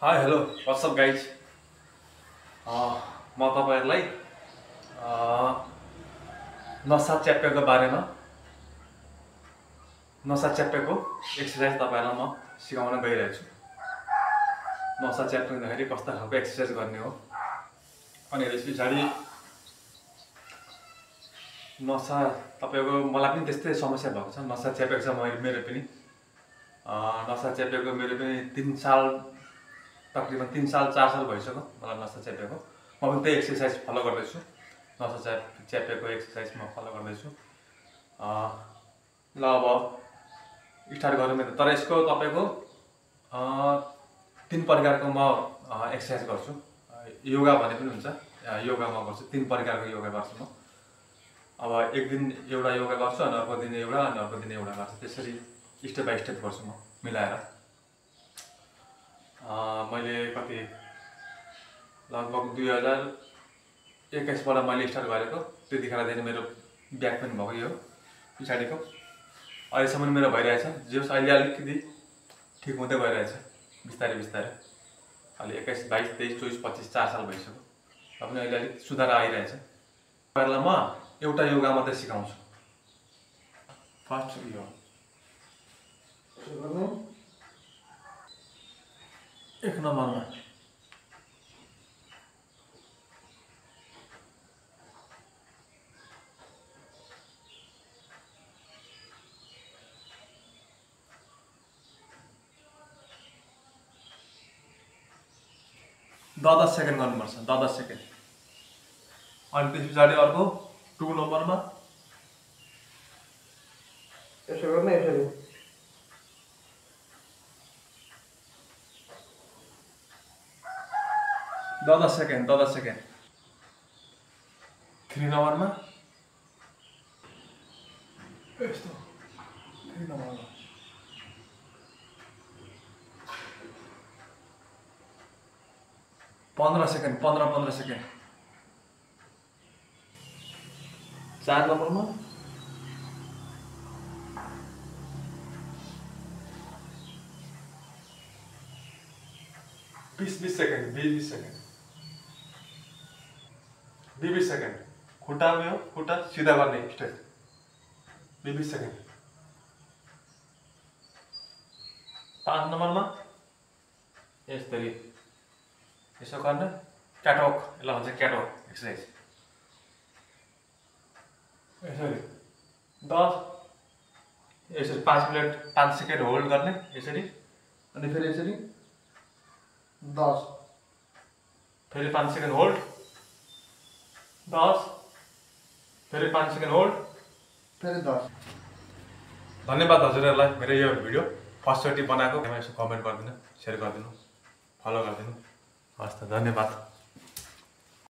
Hi hello what's up guys म तपाईहरुलाई नसा च्याप्टेको बारेमा नसा च्याप्टेको एक्सरसाइज तपाईहरुलाई म सिकाउन गइरहेको छु। नसा च्याप्टिँदाखेरि कस्ता खालको एक्सरसाइज गर्ने हो अनि त्यसपछि नसा तपाईको मलाई पनि त्यस्तै समस्या भएको छ। नसा च्यापेको छ मेरो पनि नसा च्यापेको मेरो पनि 3 साल तकरिबन 3 साल 4 साल भइसक्यो मलाई नसा च्यापेको। म पनि त्यही एक्सरसाइज फलो गर्दैछु। नसा च्यापेको एक्सरसाइज म फलो गर्दैछु। ल अब स्टार्ट गरौँ। तर यसको तपाईको 3 प्रकारको म एक्सरसाइज गर्छु। योगा भने पनि हुन्छ। योगा म गर्छु 3 प्रकारको योगा गर्छु म। अब एक दिन एउटा योगा गर्छु अनि अर्को दिन एउटा अनि अर्को दिन एउटा गर्छु। त्यसरी स्टेप बाइ स्टेप गर्छु म मिलाएर। मैले कति लगभग 2021 बाट मैले स्टार्ट गरेको। त्यतिखेर देखि मेरो ब्याक पेन भएको यो पछाडीको अहिलेसम्म मेरो भइरहेछ। जो अहिले अलिकति ठीक हुँदै गइरहेछ बिस्तारै बिस्तारै। अहिले 21 22 23 24 25 4 साल भइसक्यो। र पनि अहिले अलिक सुधार आइरहेछ। पहिला म एउटा योगा मात्रै सिकाउँछु। फर्स्ट यो एक नम्बरमा 10 सेकेन्ड गर्नुपर्छ। 10 सेकेन्ड। अनि त्यसपछि अर्को 2 नम्बरमा यसो गर्ने यसरी 10 सेकेन्ड 10 सेकेन्ड। 3 नम्बरमा यस्तो 3 नम्बरमा 15 सेकेन्ड 15 सेकेन्ड। 4 नम्बरमा 20 सेकेन्ड 20 सेकेन्ड 20 सेकेन्ड। खुट्टा सिधा गर्ने स्ट्रेट 20 सेकेन्ड। 5 नम्बरमा यसरी यसो गर्न क्याटवक यसलाई भन्छ क्याटवक एक्सरसाइज। यसरी 10 यसरी 5 मिनेट 5 सेकेन्ड होल्ड गर्ने यसरी अनि फेरि यसरी 10 फेरि 5 सेकेन्ड होल्ड 10 फेरि 5 सेकेन्ड होल्ड फेरि 10। धन्यवाद हजुरहरुलाई मेरो यो भिडियो फर्स्ट चोटि बनाएको। यसो कमेन्ट गरिदिनु, शेयर गरिदिनु, फलो गरिदिनु। हस् त धन्यवाद।